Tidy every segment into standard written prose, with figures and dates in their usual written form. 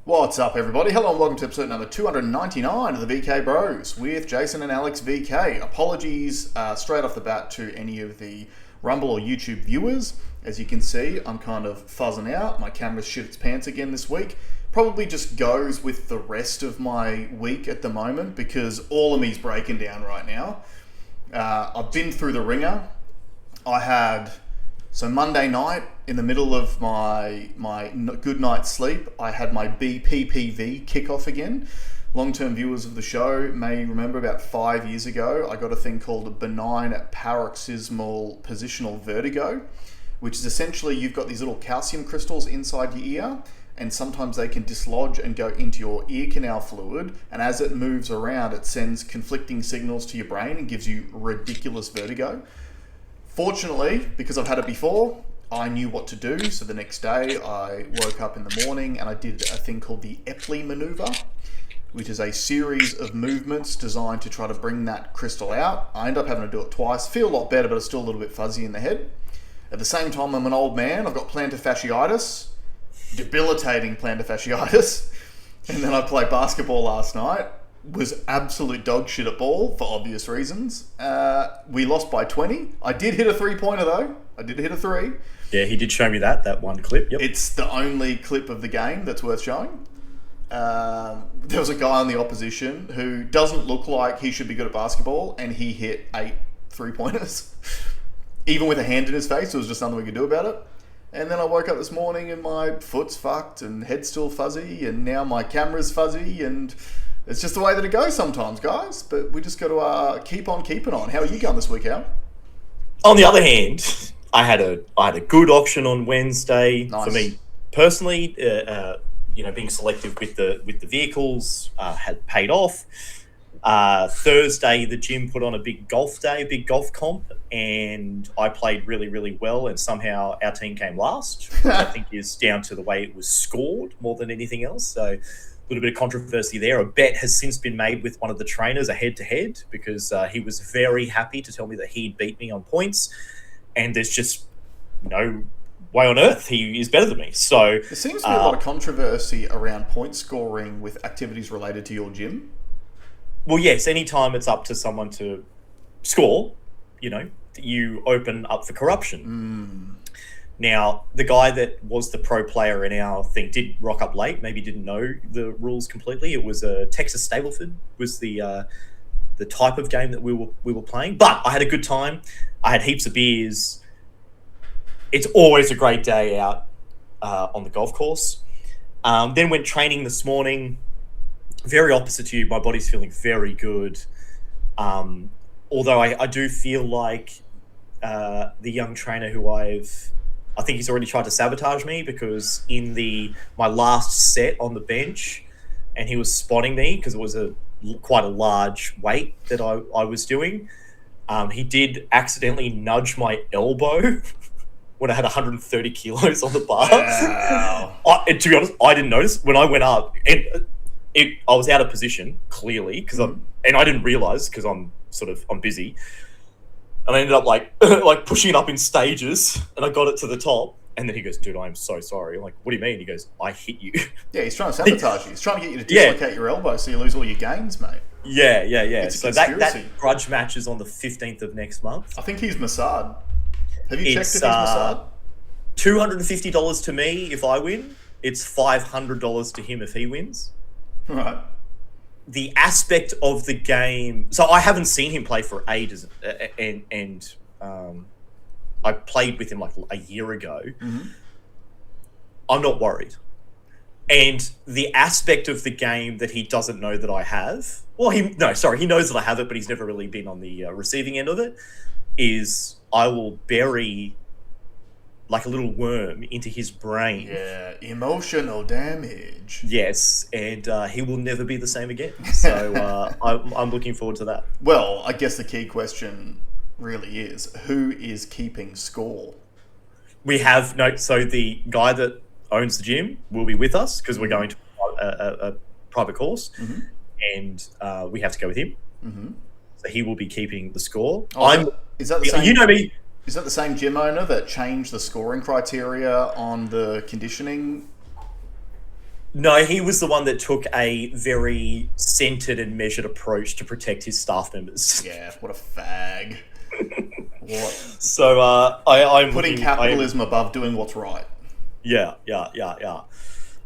What's up, everybody? Hello and welcome to episode number 299 of the VK Bros with Jason and Alex VK. Apologies straight off the bat to any of the Rumble or YouTube viewers. As you can see, I'm kind of fuzzing out. My camera's shit its pants again this week. Probably just goes with the rest of my week at the moment because all of me's breaking down right now. I've been through the ringer. So Monday night, in the middle of my good night's sleep, I had my BPPV kickoff again. Long-term viewers of the show may remember about 5 years ago, I got a thing called a benign paroxysmal positional vertigo, which is essentially you've got these little calcium crystals inside your ear, and sometimes they can dislodge and go into your ear canal fluid, and as it moves around, it sends conflicting signals to your brain and gives you ridiculous vertigo. Fortunately, because I've had it before, I knew what to do. So the next day I woke up in the morning and I did a thing called the Epley maneuver, which is a series of movements designed to try to bring that crystal out. I ended up having to do it twice. Feel a lot better, but it's still a little bit fuzzy in the head. At the same time, I'm an old man. I've got plantar fasciitis, debilitating plantar fasciitis. And then I played basketball last night. Was absolute dog shit at ball for obvious reasons. We lost by 20. I did hit a 3-pointer though. I did hit a 3. Yeah, he did show me that one clip. Yep. It's the only clip of the game that's worth showing. There was a guy on the opposition who doesn't look like he should be good at basketball, and he hit 8 3-pointers. Even with a hand in his face, there was just nothing we could do about it. And then I woke up this morning and my foot's fucked and head's still fuzzy, and now my camera's fuzzy, and it's just the way that it goes sometimes, guys. But we just got to keep on keeping on. How are you going this week, Al? On the other hand, I had a good auction on Wednesday. Nice. For me personally. Being selective with the vehicles had paid off. Thursday, the gym put on a big golf day, a big golf comp, and I played really, really well. And somehow our team came last, which I think is down to the way it was scored more than anything else. So a little bit of controversy there. A bet has since been made with one of the trainers, a head-to-head, because he was very happy to tell me that he'd beat me on points, and there's just no way on earth he is better than me. So there seems to be a lot of controversy around point scoring with activities related to your gym. Well, yes, anytime it's up to someone to score, you open up for corruption. Now, the guy that was the pro player in our thing did rock up late, maybe didn't know the rules completely. It was a Texas Stableford was the type of game that we were playing. But I had a good time. I had heaps of beers. It's always a great day out on the golf course. Then went training this morning. Very opposite to you. My body's feeling very good. Although I do feel like the young trainer who I think he's already tried to sabotage me, because in my last set on the bench, and he was spotting me because it was quite a large weight that I was doing. He did accidentally nudge my elbow when I had 130 kilos on the bar. Wow. And to be honest, I didn't notice when I went up. I was out of position clearly and I didn't realize because I'm busy. And I ended up like pushing it up in stages, and I got it to the top. And then he goes, "Dude, I'm so sorry." I'm like, "What do you mean?" He goes, "I hit you." Yeah, he's trying to sabotage you. He's trying to get you to dislocate your elbow so you lose all your gains, mate. Yeah. So that grudge match is on the 15th of next month. I think he's Mossad. Have you checked if he's Mossad? $250 to me if I win. It's $500 to him if he wins. Right. The aspect of the game... So I haven't seen him play for ages, and I played with him like a year ago. Mm-hmm. I'm not worried. And the aspect of the game that he doesn't know that I have... he knows that I have it, but he's never really been on the receiving end of it, is I will bury like a little worm into his brain. Yeah, emotional damage. Yes, and he will never be the same again. So I'm looking forward to that. Well, I guess the key question really is, who is keeping score? We have so the guy that owns the gym will be with us because we're going to a private course, and we have to go with him. Mm-hmm. So he will be keeping the score. Is that the same? You know me. Is that the same gym owner that changed the scoring criteria on the conditioning No, he was the one that took a very centered and measured approach to protect his staff members. Yeah, what a fag. What? So I'm Putting capitalism above doing what's right. Yeah.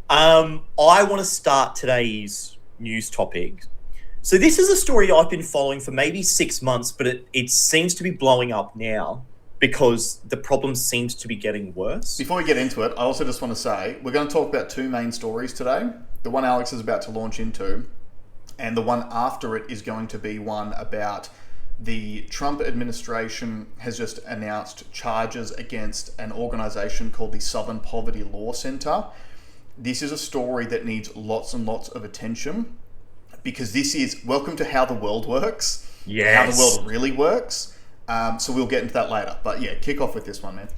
I want to start today's news topic. So this is a story I've been following for maybe 6 months, but it seems to be blowing up now because the problem seems to be getting worse. Before we get into it, I also just want to say we're going to talk about two main stories today. The one Alex is about to launch into, and the one after it is going to be one about the Trump administration has just announced charges against an organization called the Southern Poverty Law Center. This is a story that needs lots and lots of attention because this is welcome to how the world works. Yes. How the world really works. So we'll get into that later. But yeah, kick off with this one, man.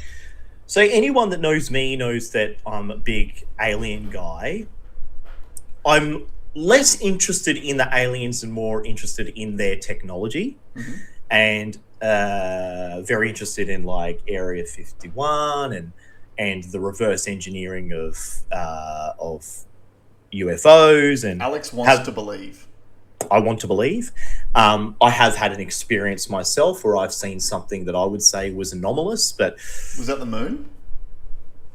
So anyone that knows me knows that I'm a big alien guy. I'm less interested in the aliens and more interested in their technology, and very interested in like Area 51 and the reverse engineering of UFOs. And Alex wants to believe. I want to believe. I have had an experience myself where I've seen something that I would say was anomalous, but was that the moon?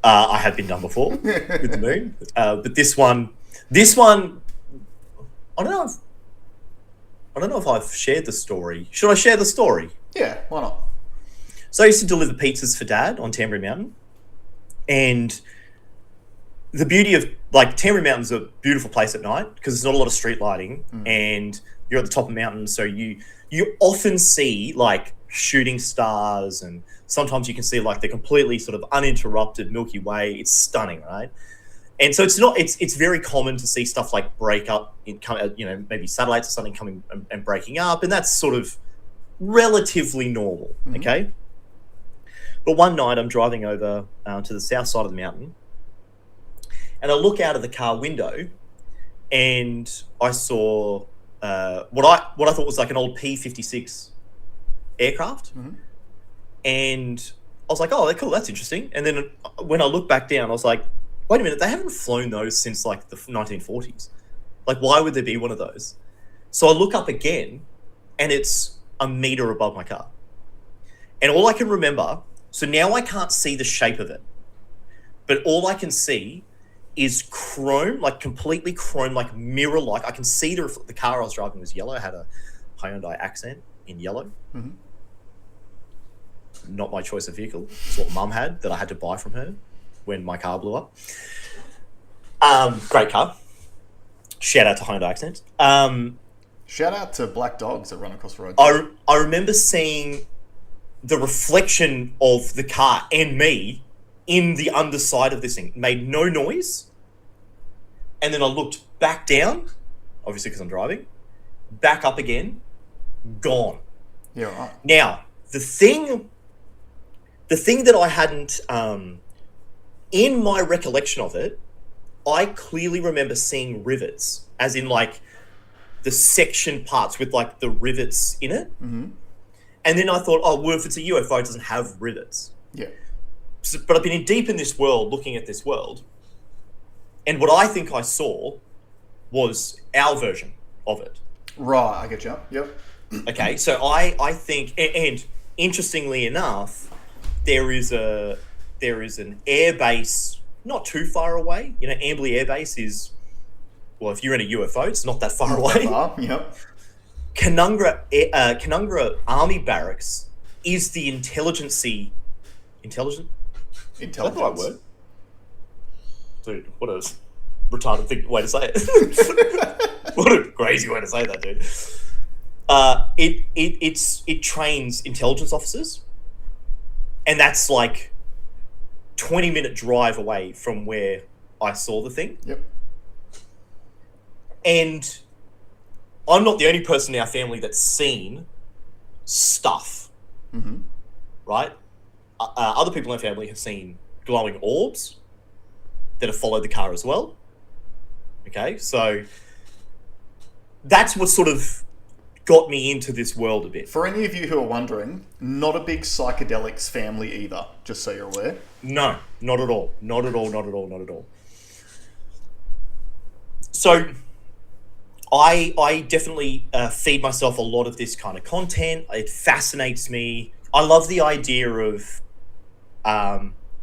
I have been done before with the moon, but this one. I don't know if I've shared the story. Should I share the story? Yeah, why not? So I used to deliver pizzas for Dad on Tambury Mountain, and the beauty of like Tambury Mountain's a beautiful place at night because there's not a lot of street lighting, and you're at the top of the mountain, so you often see like shooting stars, and sometimes you can see like the completely sort of uninterrupted Milky Way. It's stunning, right? And so it's very common to see stuff like break up maybe satellites or something coming and breaking up, and that's sort of relatively normal, okay? But one night I'm driving over to the south side of the mountain, and I look out of the car window, and I saw what I thought was like an old P-56 aircraft, and I was like, oh, cool, that's interesting. And then when I looked back down, I was like, wait a minute, they haven't flown those since like the 1940s. Like, why would there be one of those? So I look up again, and it's a meter above my car. And all I can remember, so now I can't see the shape of it, but all I can see is chrome, like completely chrome, like mirror-like. I can see the car I was driving was yellow. It had a Hyundai Accent in yellow. Not my choice of vehicle. It's what Mum had that I had to buy from her when my car blew up. Great car. Shout out to Hyundai Accent. Shout out to black dogs that run across the road. I remember seeing the reflection of the car and me in the underside of this thing. It made no noise. And then I looked back down, obviously because I'm driving, back up again, gone. Yeah, right. Now, the thing that I hadn't... in my recollection of it, I clearly remember seeing rivets, as in like the section parts with like the rivets in it. And then I thought, oh, well, if it's a UFO, it doesn't have rivets. Yeah. So, but I've been deep in this world, looking at this world, and what I think I saw was our version of it. Right, I get you. Yep. Okay, so I think, and interestingly enough, there is an air base not too far away. You know, Amberley Air Base is, well, if you're in a UFO, it's not that far away. Yep. Canungra Army Barracks is the intelligent? Intelligence? Is that the right word? Dude, what a retarded way to say it. What a crazy way to say that, dude. It trains intelligence officers, and that's like 20-minute drive away from where I saw the thing. Yep. And I'm not the only person in our family that's seen stuff, right? Other people in our family have seen glowing orbs that have followed the car as well. Okay, so that's what sort of got me into this world a bit. For any of you who are wondering, not a big psychedelics family either, just so you're aware. No, not at all. Not at all, not at all, not at all. So I definitely feed myself a lot of this kind of content. It fascinates me. I love the idea of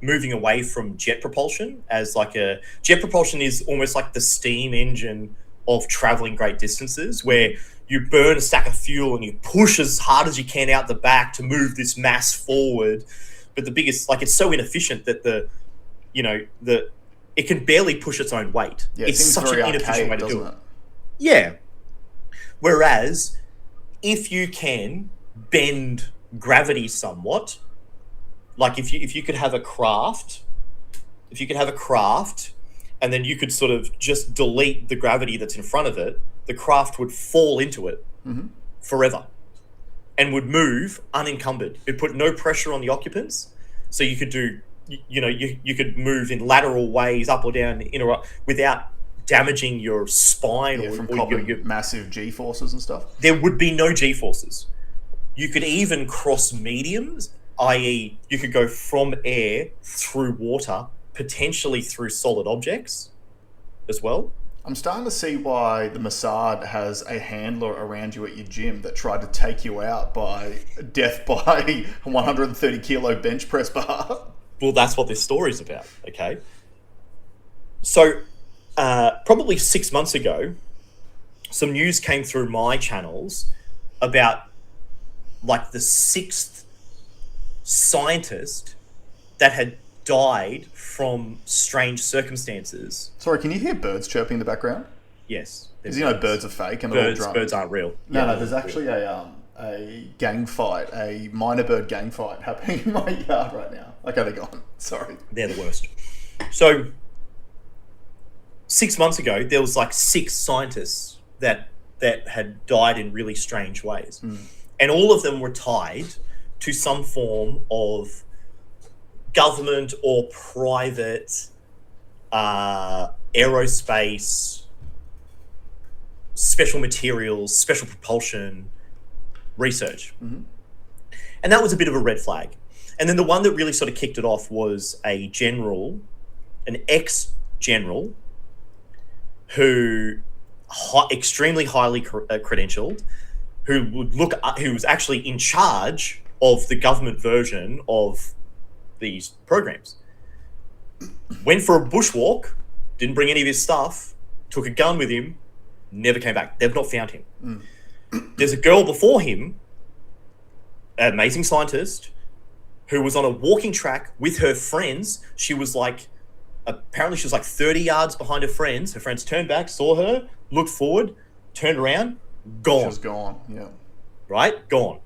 moving away from jet propulsion as like a jet propulsion is almost like the steam engine of traveling great distances, where you burn a stack of fuel and you push as hard as you can out the back to move this mass forward. But the biggest, like, it's so inefficient that it can barely push its own weight. Yeah, it's such an inefficient way to do it. Yeah. Whereas if you can bend gravity somewhat, like if you could have a craft, and then you could sort of just delete the gravity that's in front of it, the craft would fall into it forever and would move unencumbered. It put no pressure on the occupants. So you could do, you could move in lateral ways up or down without damaging your spine or your massive G forces and stuff. There would be no G forces. You could even cross mediums, i.e. you could go from air through water, potentially through solid objects as well. I'm starting to see why the Mossad has a handler around you at your gym that tried to take you out by death by a 130 kilo bench press bar. Well, that's what this story is about, okay? So, probably 6 months ago, some news came through my channels about like the 6th scientist that had died from strange circumstances. Sorry, can you hear birds chirping in the background? Yes. Because birds are fake and birds aren't real. No, there's actually a gang fight, a minor bird gang fight happening in my yard right now. Okay, they're gone. Sorry. They're the worst. So 6 months ago, there was like 6 scientists that had died in really strange ways. And all of them were tied to some form of government or private aerospace, special materials, special propulsion research. And that was a bit of a red flag. And then the one that really sort of kicked it off was a general, an ex-general, who extremely highly credentialed, who was actually in charge of the government version of these programs. Went for a bushwalk, didn't bring any of his stuff, took a gun with him, never came back. They've not found him. There's a girl before him, an amazing scientist, who was on a walking track with her friends. Apparently she was like 30 yards behind her friends. Her friends turned back, saw her, looked forward, turned around, gone. She was gone, yeah. Right? Gone.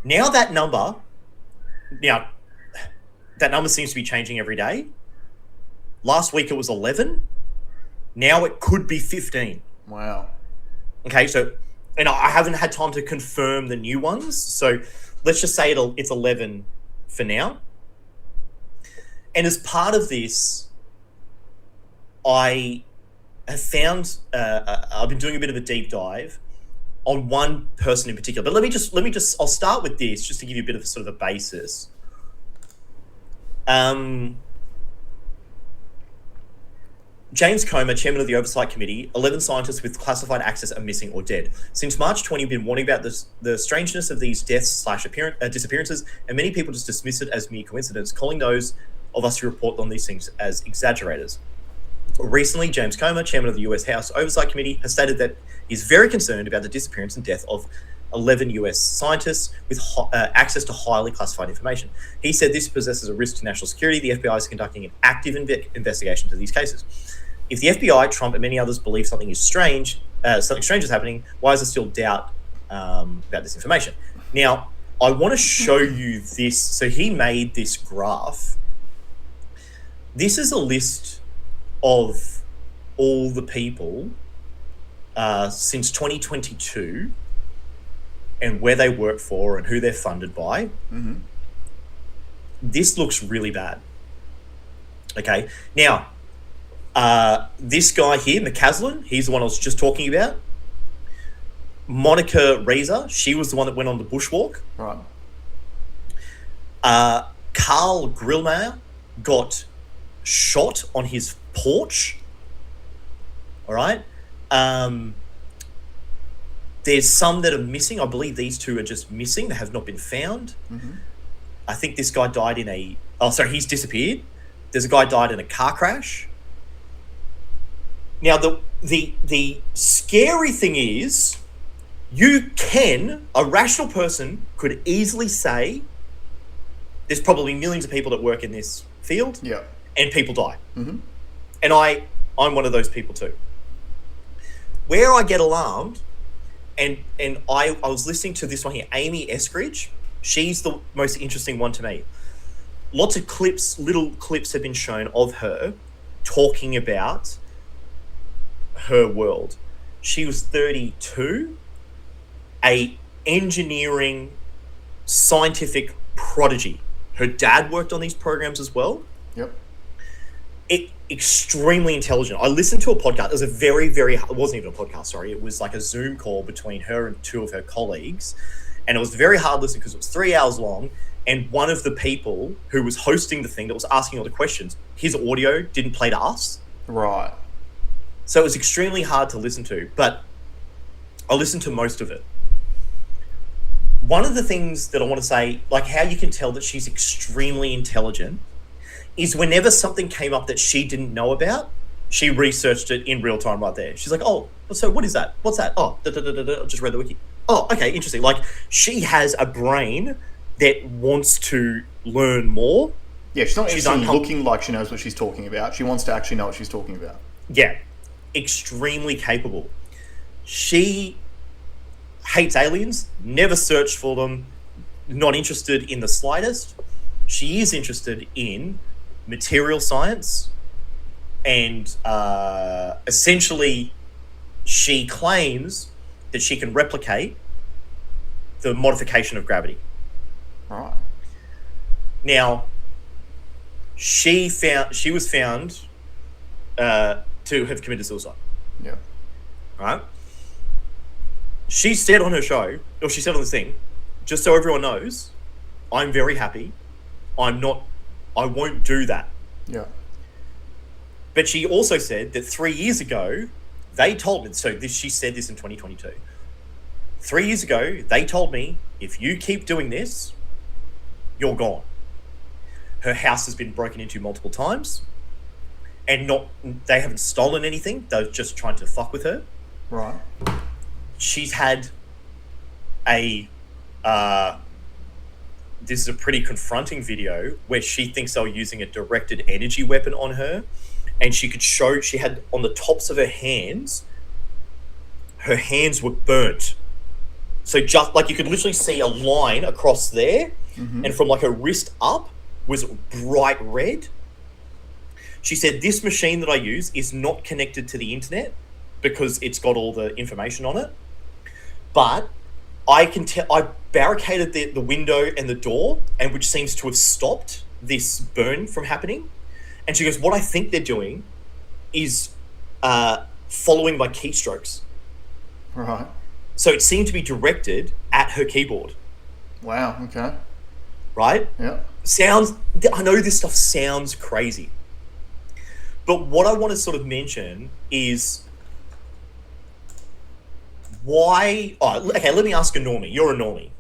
Now that number seems to be changing every day. Last week it was 11. Now it could be 15. Wow. Okay, so, and I haven't had time to confirm the new ones, so let's just say it's 11 for now. And as part of this, I have found, I've been doing a bit of a deep dive on one person in particular. But let me just, I'll start with this just to give you a bit of sort of a basis. James Comer, chairman of the Oversight Committee, 11 scientists with classified access are missing or dead. Since March 20, we've been warning about the strangeness of these deaths / disappearances, and many people just dismiss it as mere coincidence, calling those of us who report on these things as exaggerators. Recently, James Comer, chairman of the US House Oversight Committee, has stated that he's very concerned about the disappearance and death of 11 US scientists with access to highly classified information. He said this possesses a risk to national security. The FBI is conducting an active investigation into these cases. If the FBI, Trump, and many others believe something strange is happening, why is there still doubt about this information? Now, I want to show you this. So he made this graph. This is a list of all the people since 2022 and where they work for and who they're funded by. This looks really bad. Okay, now, this guy here, McCaslin, he's the one I was just talking about. Monica Reza, she was the one that went on the bushwalk. Right. Carl Grillmeyer got shot on his porch All right. Um, there's some that are missing. I believe these two are just missing. They have not been found. Mm-hmm. I think this guy died in a... Oh, sorry, he's disappeared. There's a guy died in a car crash. Now, the scary thing is, a rational person could easily say, there's probably millions of people that work in this field, Yeah. and people die. Mm-hmm. And I'm one of those people too. Where I get alarmed, and I was listening to this one here, Amy Eskridge. She's the most interesting one to me. Lots of little clips have been shown of her talking about her world. She was 32, a engineering, scientific prodigy. Her dad worked on these programs as well. Yep. Extremely intelligent. I listened to a podcast. It was it wasn't even a podcast, sorry. It was like a Zoom call between her and two of her colleagues. And it was very hard to listen because it was 3 hours long. And one of the people who was hosting the thing that was asking all the questions, his audio didn't play to us. Right. So it was extremely hard to listen to. But I listened to most of it. One of the things that I want to say, like how you can tell that she's extremely intelligent, is whenever something came up that she didn't know about, she researched it in real time right there. She's like, oh, so what is that? What's that? Oh, I just read the wiki. Oh, okay, interesting. Like, she has a brain that wants to learn more. Yeah, she's not actually looking like she knows what she's talking about. She wants to actually know what she's talking about. Yeah, extremely capable. She hates aliens, never searched for them, not interested in the slightest. She is interested in material science, and essentially she claims that she can replicate the modification of gravity. Right. Now, she was found to have committed suicide. Yeah. Right? She said on her show, or she said on this thing, just so everyone knows, I'm very happy. I won't do that. Yeah. But she also said that 3 years ago, they told me, she said this in 2022. 3 years ago, they told me, if you keep doing this, you're gone. Her house has been broken into multiple times, and they haven't stolen anything. They're just trying to fuck with her. Right. She's had this is a pretty confronting video where she thinks they were using a directed energy weapon on her, and she had on the tops of her hands were burnt. So just like you could literally see a line across there, mm-hmm. and from like her wrist up was bright red. She said, this machine that I use is not connected to the internet because it's got all the information on it. But I can tell, I barricaded the window and the door, and which seems to have stopped this burn from happening. And she goes, what I think they're doing is following my keystrokes. Right. So it seemed to be directed at her keyboard. Wow, okay. Right? Yeah. I know this stuff sounds crazy. But what I want to sort of mention is why... Oh, okay, let me ask a normie. You're a normie.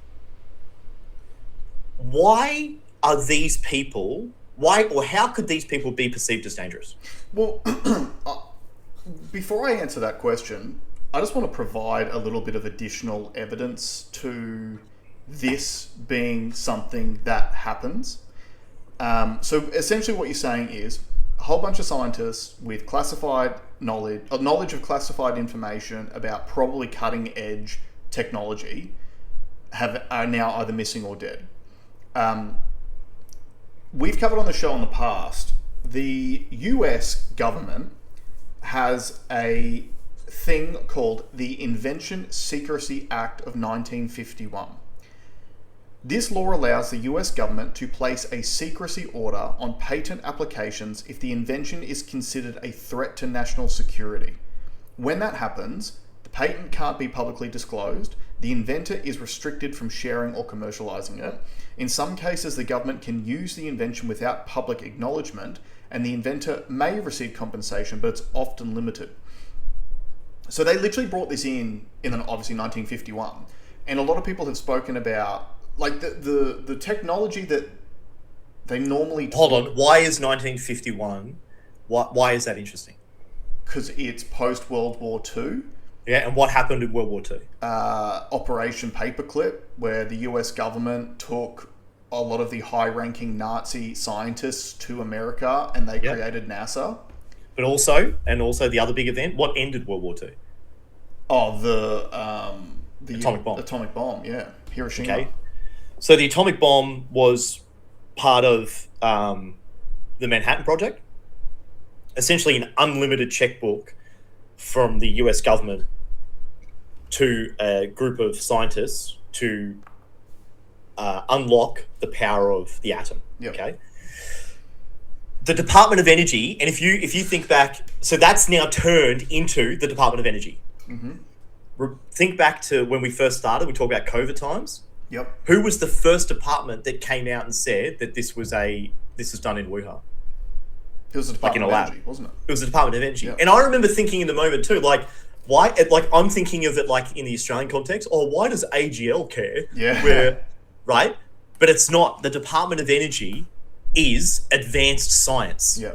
Why are these people... how could these people be perceived as dangerous? Well, before I answer that question, I just want to provide a little bit of additional evidence to this being something that happens. So essentially what you're saying is a whole bunch of scientists with classified knowledge of classified information about probably cutting edge technology are now either missing or dead. We've covered on the show in the past, the US government has a thing called the Invention Secrecy Act of 1951. This law allows the US government to place a secrecy order on patent applications if the invention is considered a threat to national security. When that happens, the patent can't be publicly disclosed, the inventor is restricted from sharing or commercializing it. In some cases, the government can use the invention without public acknowledgement, and the inventor may receive compensation, but it's often limited. So they literally brought this in obviously 1951, and a lot of people have spoken about like the technology that they normally Hold on, why is 1951? Why is that interesting? Because it's post World War II. Yeah, and what happened in World War II? Operation Paperclip, where the US government took a lot of the high-ranking Nazi scientists to America, and they created NASA. But also the other big event, what ended World War II? Oh, the atomic bomb. Atomic bomb, yeah, Hiroshima. Okay, so the atomic bomb was part of the Manhattan Project, essentially an unlimited checkbook from the US government to a group of scientists to unlock the power of the atom. Yep. Okay. The Department of Energy, and if you think back, so that's now turned into the Department of Energy. Mm-hmm. Think back to when we first started. We talked about COVID times. Yep. Who was the first department that came out and said that this was done in Wuhan? It was the Department of Energy, wasn't it? It was the Department of Energy. Yep. And I remember thinking in the moment too, like, why? Like, I'm thinking of it like in the Australian context. Oh, why does AGL care? Yeah. Right? But it's not. The Department of Energy is advanced science. Yeah.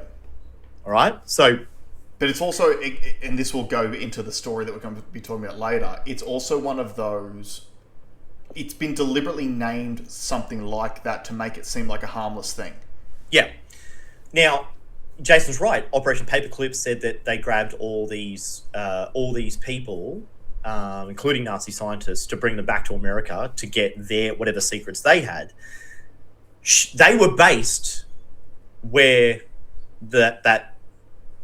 All right? So... But it's also, and this will go into the story that we're going to be talking about later, it's also one of those... It's been deliberately named something like that to make it seem like a harmless thing. Yeah. Now, Jason's right. Operation Paperclip said that they grabbed all these people, including Nazi scientists, to bring them back to America to get their whatever secrets they had. They were based where that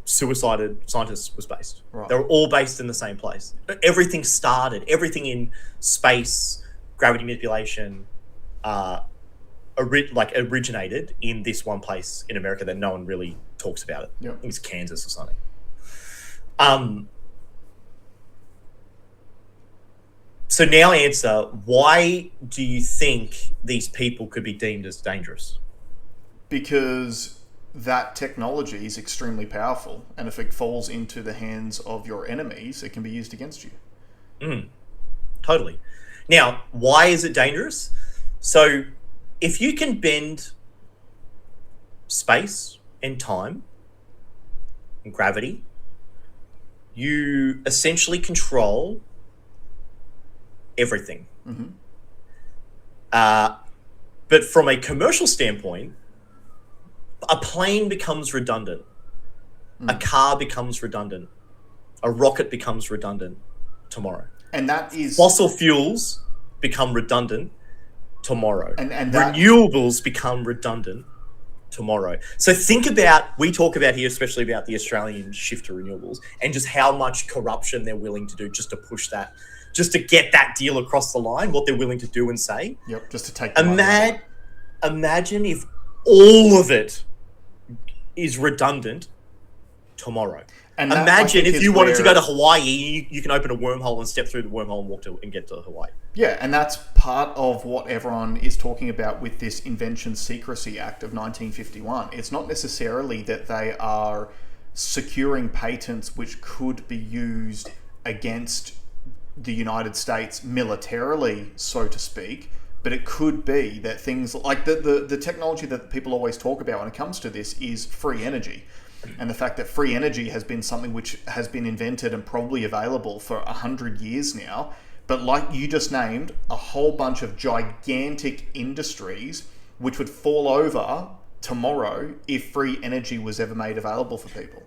suicided scientist was based. Right. They were all based in the same place. Everything in space, gravity manipulation, originated in this one place in America that no one really talks about it. Yep. I think it's Kansas or something. So now answer, why do you think these people could be deemed as dangerous? Because that technology is extremely powerful, and if it falls into the hands of your enemies, it can be used against you. Totally. Now, why is it dangerous? So, if you can bend space and time and gravity, you essentially control everything. Mm-hmm. But from a commercial standpoint, a plane becomes redundant. A car becomes redundant. A rocket becomes redundant tomorrow. And that is... Fossil fuels become redundant tomorrow. And renewables become redundant tomorrow. So think about, we talk about here, especially about the Australian shift to renewables and just how much corruption they're willing to do just to push that, just to get that deal across the line, what they're willing to do and say. Yep, just to take the money. Imagine if all of it is redundant tomorrow. And imagine if you wanted to go to Hawaii, you can open a wormhole and step through the wormhole and walk to and get to Hawaii. Yeah, and that's part of what everyone is talking about with this Invention Secrecy Act of 1951. It's not necessarily that they are securing patents which could be used against the United States militarily, so to speak, but it could be that things like the technology that people always talk about when it comes to this is free energy. And the fact that free energy has been something which has been invented and probably available for 100 years now. But like you just named, a whole bunch of gigantic industries which would fall over tomorrow if free energy was ever made available for people.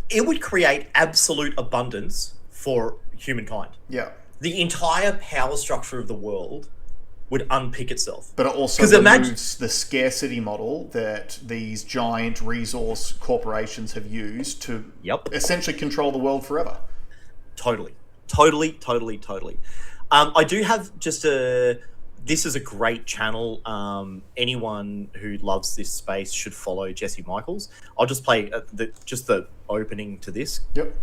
It would create absolute abundance for humankind. Yeah. The entire power structure of the world would unpick itself. But it also removes the scarcity model that these giant resource corporations have used to essentially control the world forever. Totally. I do have just this is a great channel. Anyone who loves this space should follow Jesse Michaels. I'll just play the opening to this. Yep.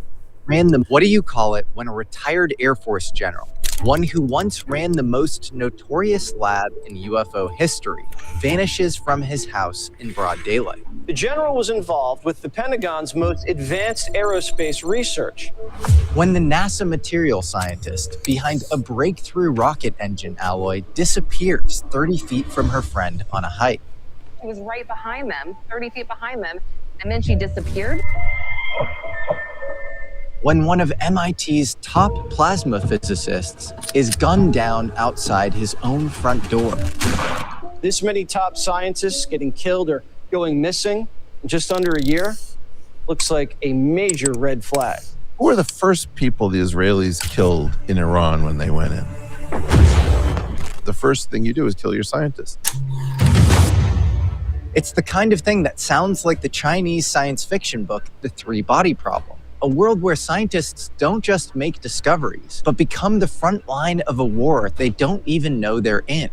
Random. What do you call it when a retired Air Force general one who once ran the most notorious lab in UFO history, vanishes from his house in broad daylight. The general was involved with the Pentagon's most advanced aerospace research. When the NASA material scientist behind a breakthrough rocket engine alloy disappears 30 feet from her friend on a hike. She was right behind them, 30 feet behind them, and then she disappeared. When one of MIT's top plasma physicists is gunned down outside his own front door. This many top scientists getting killed or going missing in just under a year looks like a major red flag. Who were the first people the Israelis killed in Iran when they went in? The first thing you do is kill your scientists. It's the kind of thing that sounds like the Chinese science fiction book, The Three-Body Problem. A world where scientists don't just make discoveries, but become the front line of a war they don't even know they're in.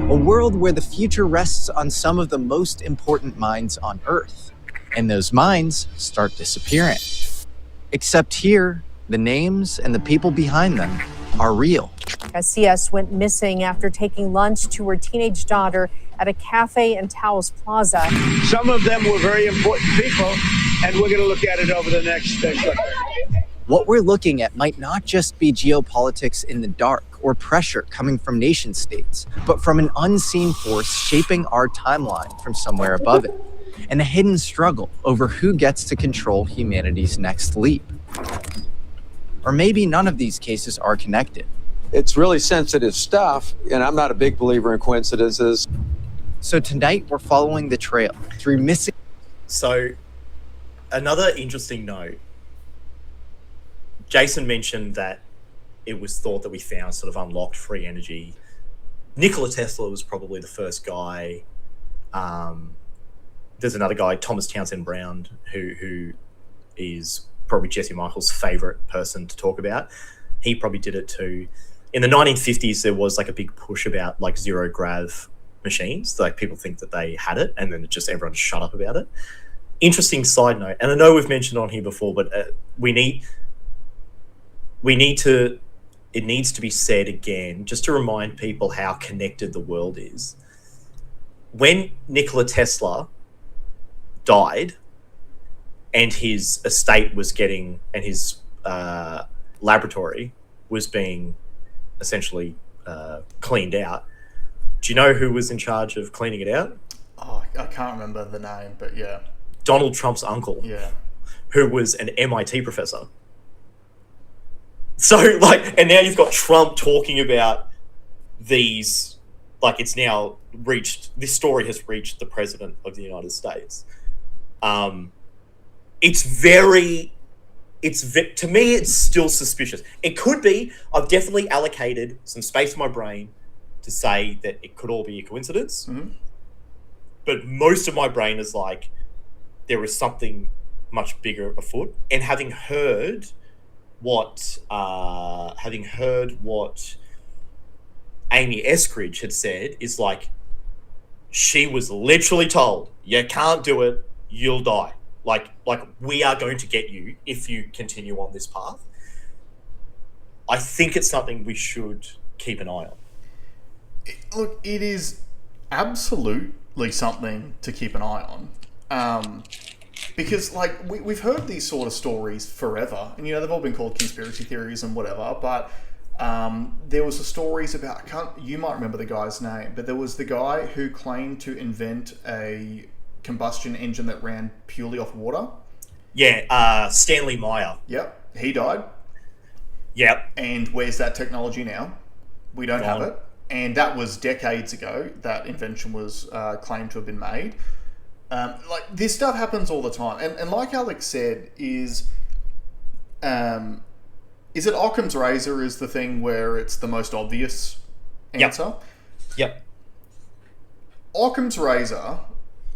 A world where the future rests on some of the most important minds on Earth, and those minds start disappearing. Except here, the names and the people behind them are real. CS went missing after taking lunch to her teenage daughter at a cafe in Taos Plaza. Some of them were very important people, and we're going to look at it over the next What we're looking at might not just be geopolitics in the dark or pressure coming from nation states, but from an unseen force shaping our timeline from somewhere above it, and a hidden struggle over who gets to control humanity's next leap. Or maybe none of these cases are connected. It's really sensitive stuff, and I'm not a big believer in coincidences. So tonight we're following the trail through missing. So another interesting note, Jason mentioned that it was thought that we found sort of unlocked free energy. Nikola Tesla was probably the first guy. There's another guy, Thomas Townsend Brown, who is probably Jesse Michael's favorite person to talk about. He probably did it too. In the 1950s, there was like a big push about like zero grav machines. Like people think that they had it, and then everyone just shut up about it. Interesting side note, and I know we've mentioned on here before, but it needs to be said again, just to remind people how connected the world is. When Nikola Tesla died, and his estate was getting, and his laboratory was being essentially cleaned out. Do you know who was in charge of cleaning it out? Oh, I can't remember the name, but yeah. Donald Trump's uncle. Yeah. Who was an MIT professor. So, and now you've got Trump talking about these, it's now reached, this story has reached the president of the United States. To me, it's still suspicious. It could be. I've definitely allocated some space in my brain to say that it could all be a coincidence. Mm-hmm. But most of my brain is like, there is something much bigger afoot. And having heard what Amy Eskridge had said is like, she was literally told, you can't do it, you'll die. Like we are going to get you if you continue on this path. I think it's something we should keep an eye on. Look, it is absolutely something to keep an eye on. Because, we've heard these sort of stories forever. And, they've all been called conspiracy theories and whatever. But there was the stories about, you might remember the guy's name, but there was the guy who claimed to invent a combustion engine that ran purely off water. Yeah, Stanley Meyer. Yep, he died. Yep. And where's that technology now? We don't have it. And that was decades ago. That invention was claimed to have been made. This stuff happens all the time. And like Alex said, is it Occam's razor is the thing where it's the most obvious answer? Yep. Occam's razor,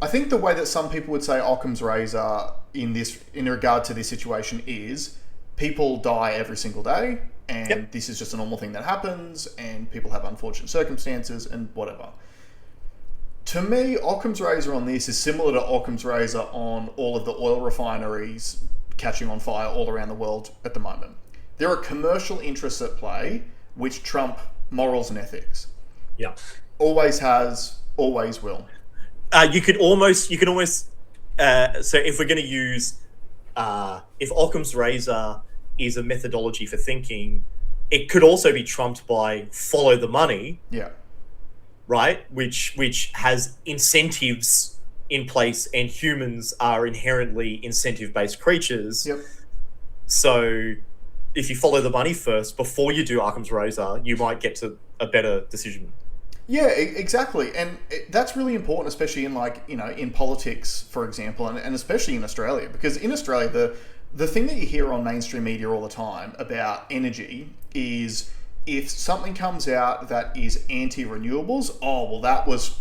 I think the way that some people would say Occam's razor in regard to this situation is people die every single day, and this is just a normal thing that happens, and people have unfortunate circumstances and whatever. To me, Occam's razor on this is similar to Occam's razor on all of the oil refineries catching on fire all around the world at the moment. There are commercial interests at play which trump morals and ethics. Yeah. Always has, always will. You can almost. So if we're going to use, if Occam's razor is a methodology for thinking, it could also be trumped by follow the money. Yeah. Right, which has incentives in place, and humans are inherently incentive-based creatures. Yep. So if you follow the money first before you do Occam's razor, you might get to a better decision. Yeah, exactly. And that's really important, especially in in politics, for example, and especially in Australia, because in Australia, the thing that you hear on mainstream media all the time about energy is if something comes out that is anti-renewables, that was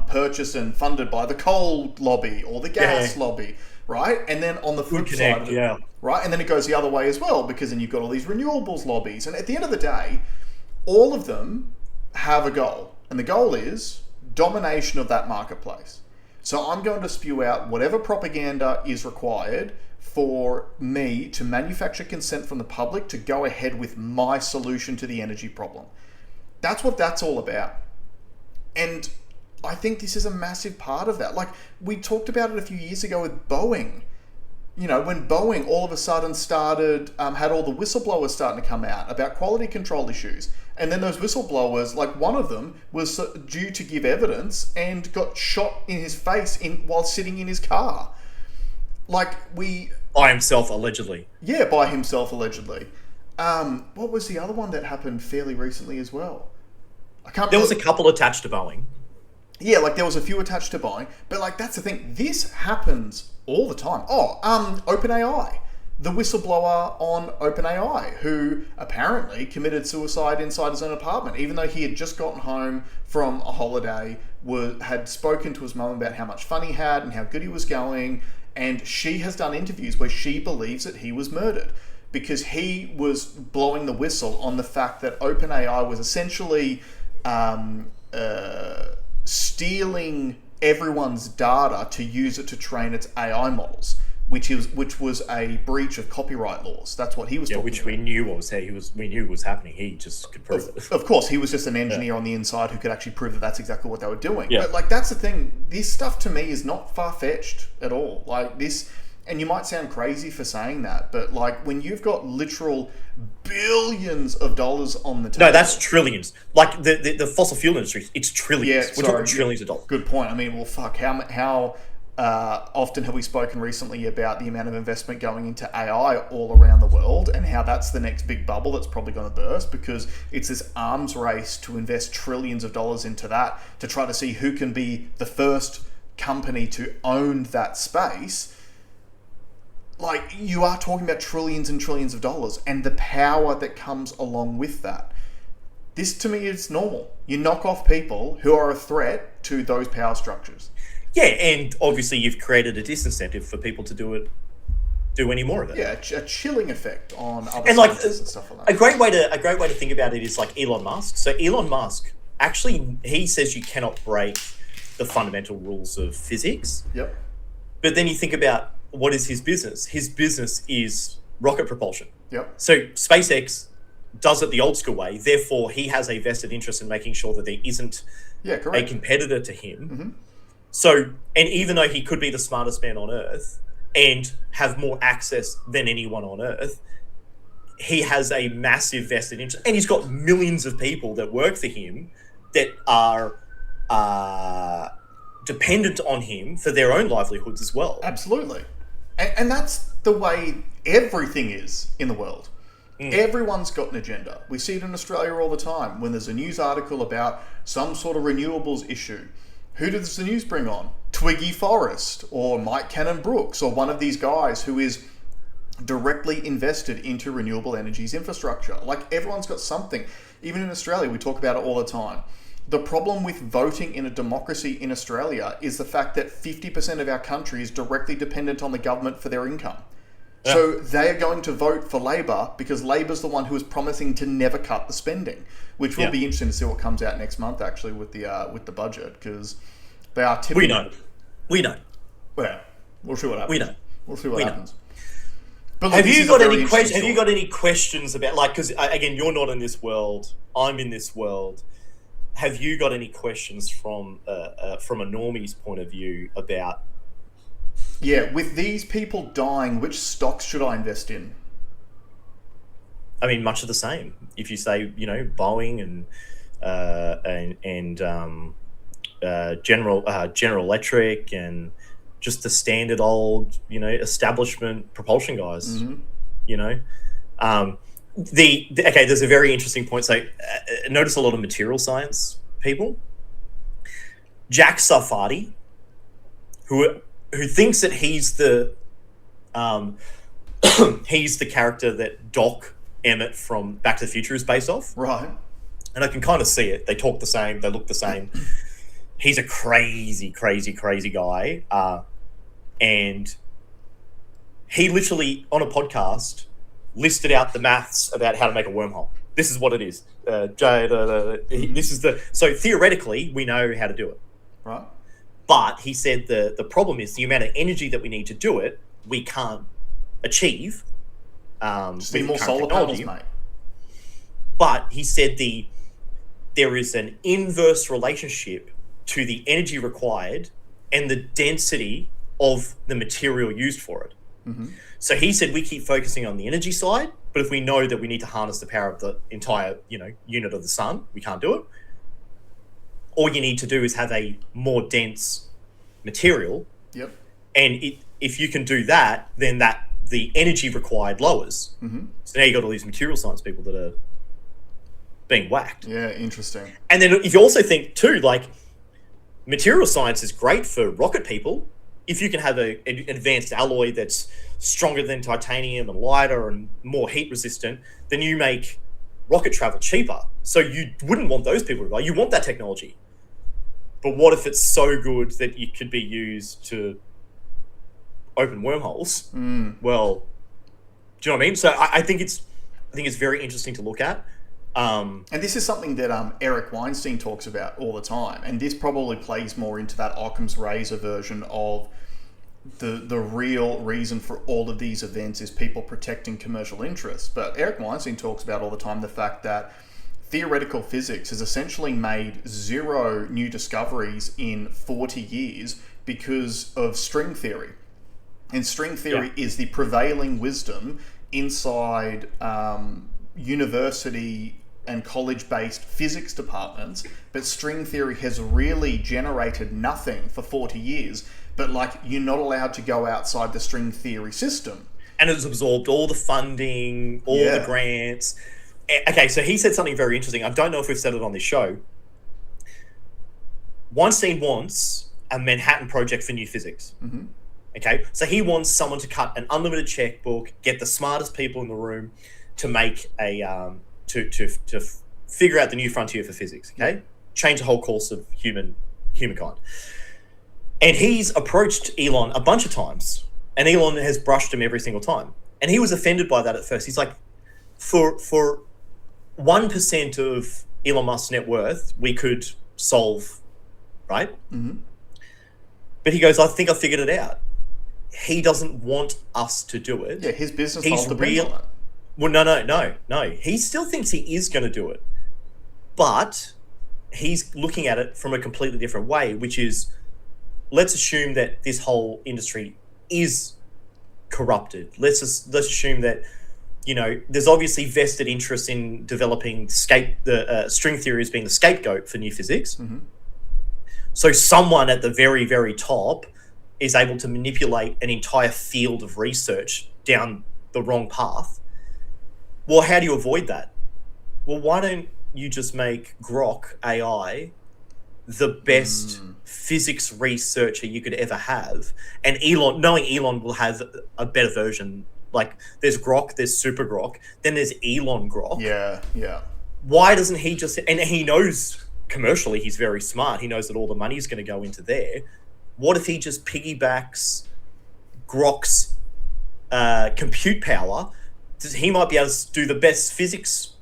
purchased and funded by the coal lobby or the gas lobby, right? And then on the flip side of it, right? And then it goes the other way as well, because then you've got all these renewables lobbies. And at the end of the day, all of them have a goal. And the goal is domination of that marketplace. So I'm going to spew out whatever propaganda is required for me to manufacture consent from the public to go ahead with my solution to the energy problem. That's what that's all about. And I think this is a massive part of that. Like, we talked about it a few years ago with Boeing. When Boeing all of a sudden started, had all the whistleblowers starting to come out about quality control issues. And then those whistleblowers, like one of them was due to give evidence and got shot in his face while sitting in his car. By himself, allegedly. Yeah, by himself, allegedly. What was the other one that happened fairly recently as well? There was a couple attached to Boeing. Yeah, there was a few attached to Boeing. But, that's the thing. This happens all the time. OpenAI. The whistleblower on OpenAI, who apparently committed suicide inside his own apartment, even though he had just gotten home from a holiday, had spoken to his mum about how much fun he had and how good he was going, and she has done interviews where she believes that he was murdered because he was blowing the whistle on the fact that OpenAI was essentially stealing everyone's data to use it to train its AI models, which was a breach of copyright laws. That's what he was talking about. We knew was happening. He just could prove it. Of course, he was just an engineer on the inside who could actually prove that that's exactly what they were doing. Yeah. But that's the thing. This stuff to me is not far-fetched at all. And you might sound crazy for saying that, but when you've got literal billions of dollars on the table. No, that's trillions. The fossil fuel industry, it's trillions. We're talking trillions of dollars. Good point. I mean, well, fuck, how often have we spoken recently about the amount of investment going into AI all around the world and how that's the next big bubble that's probably going to burst because it's this arms race to invest trillions of dollars into that to try to see who can be the first company to own that space. You are talking about trillions and trillions of dollars and the power that comes along with that. This, to me, is normal. You knock off people who are a threat to those power structures. Yeah, and obviously you've created a disincentive for people to do any more of it. Yeah, a chilling effect on other scientists and stuff like that. A great way to think about it is Elon Musk. So Elon Musk, actually, he says you cannot break the fundamental rules of physics. Yep. But then you think about what is his business? His business is rocket propulsion. Yep. So SpaceX does it the old school way. Therefore, he has a vested interest in making sure that there isn't a competitor to him. Mm-hmm. So, and even though he could be the smartest man on Earth and have more access than anyone on Earth, he has a massive vested interest. And he's got millions of people that work for him that are dependent on him for their own livelihoods as well. Absolutely. And that's the way everything is in the world. Everyone's got an agenda. We see it in Australia all the time. When there's a news article about some sort of renewables issue, who does the news bring on? Twiggy Forrest or Mike Cannon-Brookes or one of these guys who is directly invested into renewable energies infrastructure. Everyone's got something. Even in Australia, we talk about it all the time. The problem with voting in a democracy in Australia is the fact that 50% of our country is directly dependent on the government for their income. Yeah. So they are going to vote for Labor because Labor's the one who is promising to never cut the spending, which will be interesting to see what comes out next month actually with the budget because they are typically... We know. Well, we'll see what happens. We know. We'll see what happens. But look, Have this you is a got very any interesting Have you story. got any questions about, like, because again, you're not in this world, I'm in this world. Have you got any questions from a normie's point of view about? Yeah, with these people dying, which stocks should I invest in? I mean, much of the same. If you say, you know, Boeing and General Electric and just the standard old, you know, establishment propulsion guys, you know. Okay, there's a very interesting point. So notice a lot of material science people. Jack Sarfati, who thinks that he's the he's the character that Doc Emmett from Back to the Future is based off. Right. And I can kind of see it. They talk the same. They look the same. He's a crazy, crazy, crazy guy. And he literally, on a podcast, listed out the maths about how to make a wormhole. This is what it is. This is so theoretically, we know how to do it. Right. But he said the problem is the amount of energy that we need to do it, we can't achieve. Just need more solar panels, mate. But he said there is an inverse relationship to the energy required and the density of the material used for it. So he said we keep focusing on the energy side, but if we know that we need to harness the power of the entire, you know, unit of the sun, we can't do it. All you need to do is have a more dense material. Yep. And if you can do that, then the energy required lowers. So now you got all these material science people that are being whacked. Yeah, interesting. And then if you also think too, like, material science is great for rocket people. If you can have an advanced alloy that's stronger than titanium and lighter and more heat resistant, then you make rocket travel cheaper. So you wouldn't want those people to buy. You want that technology. But what if it's so good that it could be used to open wormholes? Well, do you know what I mean? So I think it's very interesting to look at. And this is something that Eric Weinstein talks about all the time, and this probably plays more into that Occam's razor version of the real reason for all of these events is people protecting commercial interests. But Eric Weinstein talks about all the time the fact that theoretical physics has essentially made 0 new discoveries in 40 years because of string theory. And string theory is the prevailing wisdom inside university and college-based physics departments, but string theory has really generated nothing for 40 years. But like, you're not allowed to go outside the string theory system. And it's absorbed all the funding, all the grants. Okay, so he said something very interesting. I don't know if we've said it on this show. Weinstein wants a Manhattan Project for new physics. Okay, so he wants someone to cut an unlimited checkbook, get the smartest people in the room to make a to figure out the new frontier for physics. Okay, change the whole course of humankind. And he's approached Elon a bunch of times, and Elon has brushed him every single time. And he was offended by that at first. He's like, for 1% of Elon Musk's net worth, we could solve, right? But he goes, I think I figured it out. He doesn't want us to do it. Yeah, his business model depends on it. Well, no. He still thinks he is going to do it. But he's looking at it from a completely different way, which is, let's assume that this whole industry is corrupted. Let's assume that, you know, there's obviously vested interest in developing string theory as being the scapegoat for new physics. So someone at the very, very top is able to manipulate an entire field of research down the wrong path. Well, how do you avoid that? Well, why don't you just make Grok AI the best physics researcher you could ever have? And knowing Elon will have a better version. Like, there's Grok, there's Super Grok, then there's Elon Grok. Yeah. Why doesn't he just... And he knows commercially he's very smart. He knows that all the money is going to go into there. What if he just piggybacks Grok's compute power? He might be able to do the best physics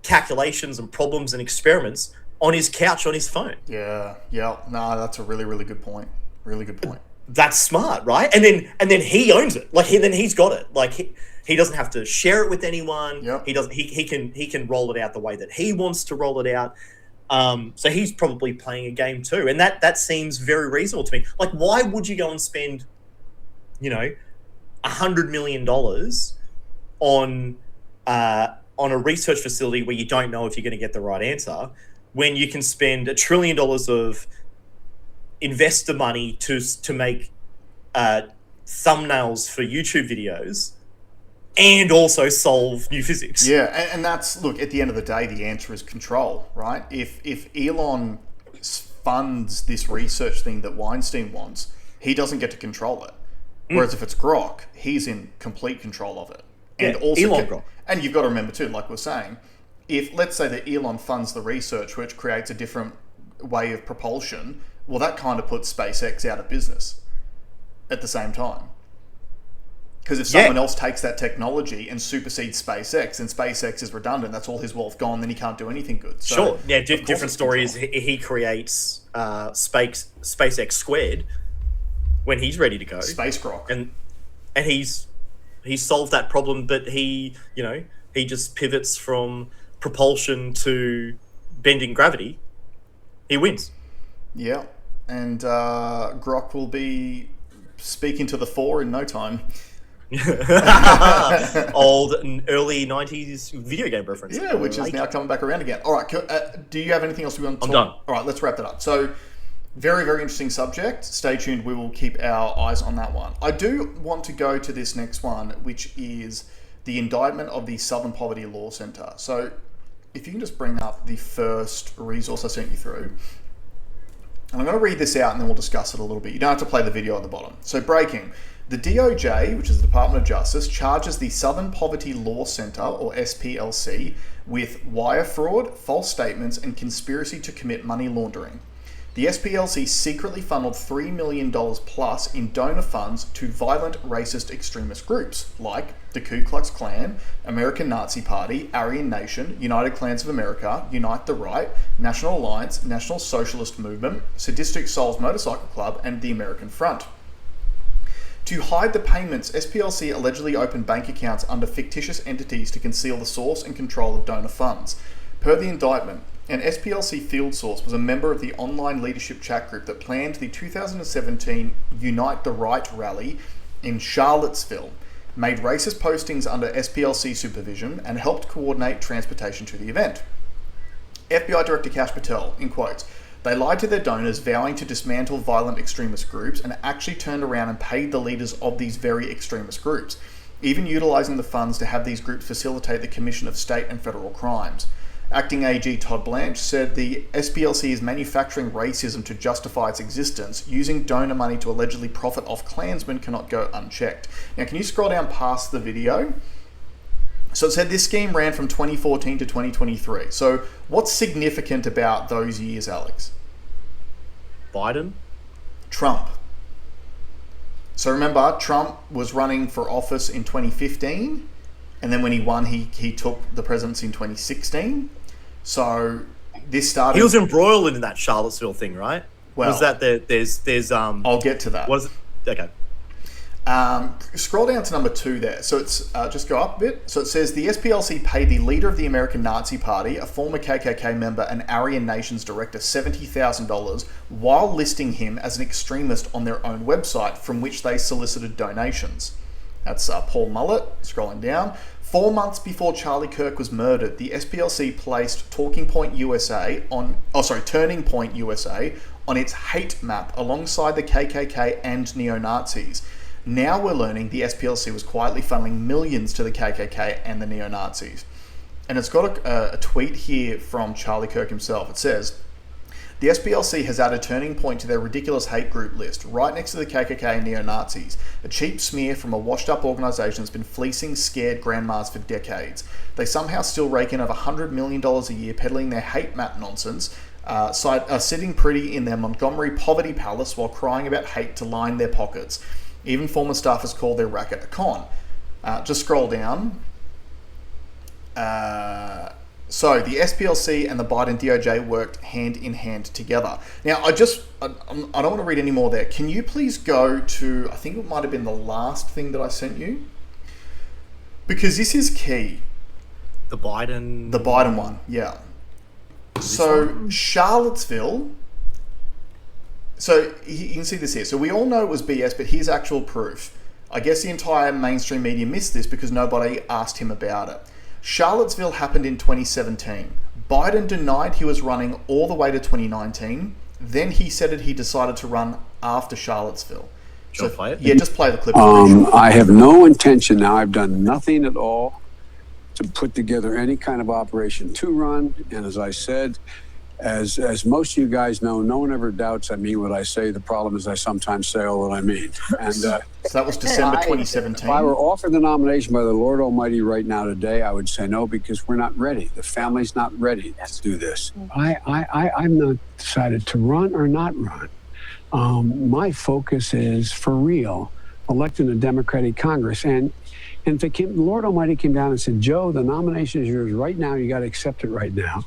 calculations and problems and experiments on his couch on his phone. Yeah. No, that's a really, really good point. Really good point. that's smart, right? And then he owns it. Like then he's got it. Like he doesn't have to share it with anyone. Yep. He can roll it out the way that he wants to roll it out. So he's probably playing a game too, and that seems very reasonable to me. Like, why would you go and spend, $100 million on a research facility where you don't know if you're going to get the right answer, when you can spend $1 trillion of investor money to make thumbnails for YouTube videos and also solve new physics? Yeah, and that's, look, at the end of the day, the answer is control, right? If Elon funds this research thing that Weinstein wants, he doesn't get to control it. Whereas if it's Grok, he's in complete control of it. And also, Elon Grok. And you've got to remember too, like we're saying, if let's say that Elon funds the research, which creates a different way of propulsion, well, that kind of puts SpaceX out of business at the same time. Because if someone else takes that technology and supersedes SpaceX, and SpaceX is redundant, that's all his wealth gone, then he can't do anything good. So, sure. Yeah, different story is he creates SpaceX squared when he's ready to go. Space Grok. And he's solved that problem, but he just pivots from propulsion to bending gravity. He wins. Yeah. And Grok will be speaking to the fore in no time. Old early 90s video game reference. Yeah, which is now coming back around again. All right, do you have anything else we want to talk? I'm done. All right, let's wrap that up. So, very, very interesting subject. Stay tuned. We will keep our eyes on that one. I do want to go to this next one, which is the indictment of the Southern Poverty Law Center. So, if you can just bring up the first resource I sent you through. And I'm going to read this out and then we'll discuss it a little bit. You don't have to play the video at the bottom. So, breaking. The DOJ, which is the Department of Justice, charges the Southern Poverty Law Center, or SPLC, with wire fraud, false statements, and conspiracy to commit money laundering. The SPLC secretly funneled $3 million plus in donor funds to violent racist extremist groups like the Ku Klux Klan, American Nazi Party, Aryan Nation, United Klans of America, Unite the Right, National Alliance, National Socialist Movement, Sadistic Souls Motorcycle Club, and the American Front. To hide the payments, SPLC allegedly opened bank accounts under fictitious entities to conceal the source and control of donor funds. Per the indictment, an SPLC field source was a member of the online leadership chat group that planned the 2017 Unite the Right rally in Charlottesville, made racist postings under SPLC supervision, and helped coordinate transportation to the event. FBI Director Kash Patel, in quotes, "They lied to their donors, vowing to dismantle violent extremist groups, and actually turned around and paid the leaders of these very extremist groups, even utilizing the funds to have these groups facilitate the commission of state and federal crimes." Acting AG Todd Blanche said the SPLC is manufacturing racism to justify its existence. Using donor money to allegedly profit off Klansmen cannot go unchecked. Now, can you scroll down past the video? So it said this scheme ran from 2014 to 2023. So what's significant about those years, Alex? Biden? Trump. So remember, Trump was running for office in 2015, and then when he won, he took the presidency in 2016. So this started... He was embroiled in that Charlottesville thing, right? Well, was that there's I'll get to that. Was it? Okay. Scroll down to number 2 there. So it's just go up a bit. So it says the SPLC paid the leader of the American Nazi Party, a former KKK member and Aryan Nations director, $70,000 while listing him as an extremist on their own website from which they solicited donations. That's Paul Mullett. Scrolling down. 4 months before Charlie Kirk was murdered, the SPLC placed Turning Point USA on its hate map alongside the KKK and neo-Nazis. Now we're learning the SPLC was quietly funneling millions to the KKK and the neo-Nazis. And it's got a tweet here from Charlie Kirk himself. It says, "The SPLC has added Turning Point to their ridiculous hate group list, right next to the KKK and neo-Nazis, a cheap smear from a washed-up organisation that's been fleecing scared grandmas for decades. They somehow still rake in over $100 million a year peddling their hate map nonsense, sitting pretty in their Montgomery poverty palace while crying about hate to line their pockets. Even former staffers call their racket a con." Just scroll down. So the SPLC and the Biden DOJ worked hand in hand together. Now, I don't want to read any more there. Can you please go to, I think it might have been the last thing that I sent you? Because this is key. The Biden one, yeah. So Charlottesville, so you can see this here. So we all know it was BS, but here's actual proof. I guess the entire mainstream media missed this because nobody asked him about it. Charlottesville happened in 2017. Biden denied he was running all the way to 2019. Then he said that he decided to run after Charlottesville. So play it? Yeah, just play the clip. I have no intention now. I've done nothing at all to put together any kind of operation to run. And as I said, as most of you guys know, no one ever doubts I mean what I say. The problem is I sometimes say all that I mean. And so that was December 2017. If I were offered the nomination by the Lord Almighty right now today, I would say no, because we're not ready. The family's not ready to do this. I'm not decided to run or not run. My focus is, for real, electing a Democratic Congress. And if the Lord Almighty came down and said, Joe, the nomination is yours right now, you got to accept it right now,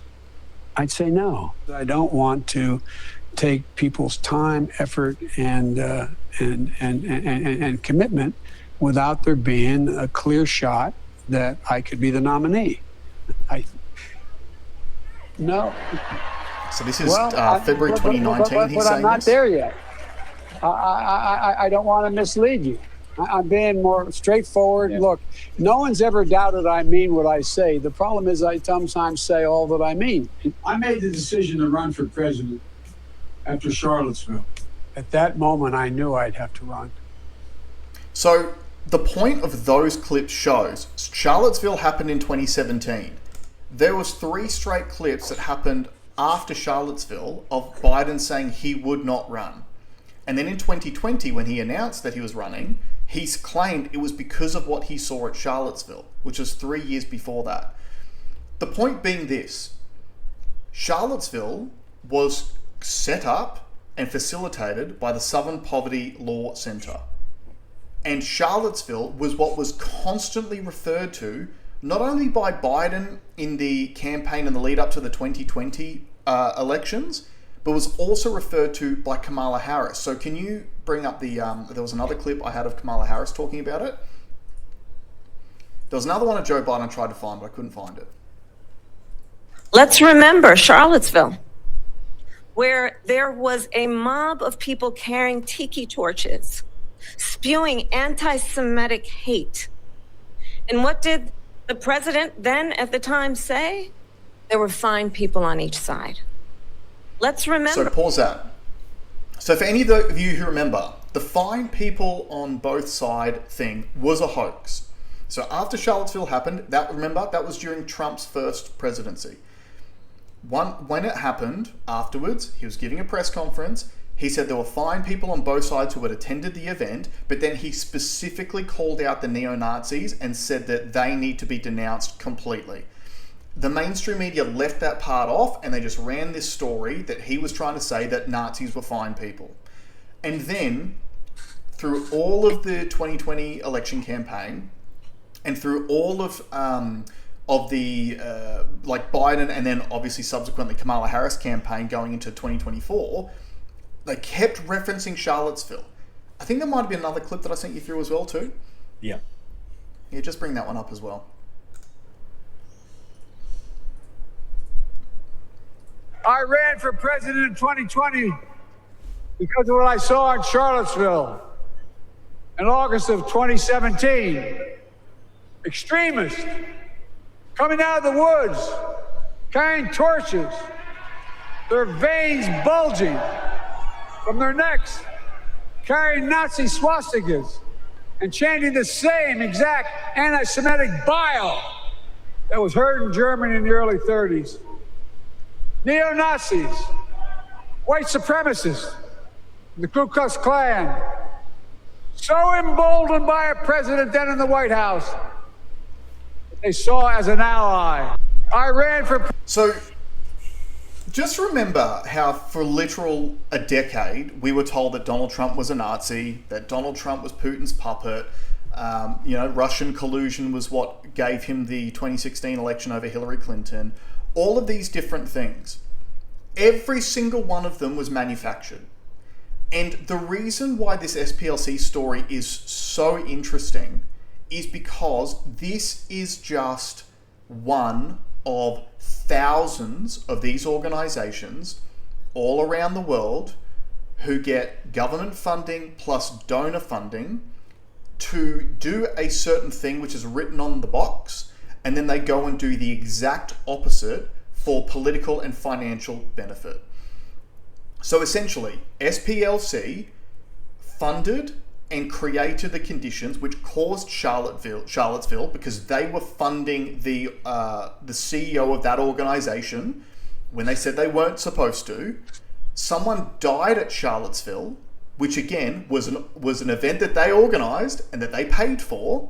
I'd say no. I don't want to take people's time, effort, and commitment without there being a clear shot that I could be the nominee. No. So this is February 2019. He's saying I'm not this? there yet. I don't want to mislead you. I'm being more straightforward. Yeah. Look, no one's ever doubted I mean what I say. The problem is I sometimes say all that I mean. I made the decision to run for president after Charlottesville. At that moment, I knew I'd have to run. So the point of those clips shows Charlottesville happened in 2017. There was 3 straight clips that happened after Charlottesville of Biden saying he would not run. And then in 2020, when he announced that he was running, he's claimed it was because of what he saw at Charlottesville, which was 3 years before that. The point being this: Charlottesville was set up and facilitated by the Southern Poverty Law Center. And Charlottesville was what was constantly referred to, not only by Biden in the campaign in the lead up to the 2020 elections, but was also referred to by Kamala Harris. So can you bring up the, there was another clip I had of Kamala Harris talking about it. There was another one of Joe Biden I tried to find, but I couldn't find it. Let's remember Charlottesville, where there was a mob of people carrying tiki torches, spewing anti-Semitic hate. And what did the president then at the time say? There were fine people on each side. Let's remember. So pause that. So for any of you who remember, the fine people on both side thing was a hoax. So after Charlottesville happened, that was during Trump's first presidency. When it happened afterwards, he was giving a press conference. He said there were fine people on both sides who had attended the event, but then he specifically called out the neo-Nazis and said that they need to be denounced completely. The mainstream media left that part off and they just ran this story that he was trying to say that Nazis were fine people. And then, through all of the 2020 election campaign and through all of the like Biden and then obviously subsequently Kamala Harris campaign going into 2024, they kept referencing Charlottesville. I think there might have been another clip that I sent you through as well too. Yeah. Yeah, just bring that one up as well. I ran for president in 2020 because of what I saw in Charlottesville in August of 2017. Extremists coming out of the woods, carrying torches, their veins bulging from their necks, carrying Nazi swastikas, and chanting the same exact anti-Semitic bile that was heard in Germany in the early 30s. Neo-Nazis, white supremacists, the Ku Klux Klan, so emboldened by a president then in the White House, they saw as an ally. I ran for... So, just remember how for literal a decade, we were told that Donald Trump was a Nazi, that Donald Trump was Putin's puppet, Russian collusion was what gave him the 2016 election over Hillary Clinton. All of these different things. Every single one of them was manufactured. And the reason why this SPLC story is so interesting is because this is just one of thousands of these organizations all around the world who get government funding plus donor funding to do a certain thing which is written on the box, and then they go and do the exact opposite for political and financial benefit. So essentially, SPLC funded and created the conditions which caused Charlottesville, because they were funding the CEO of that organization when they said they weren't supposed to. Someone died at Charlottesville, which again was an event that they organized and that they paid for.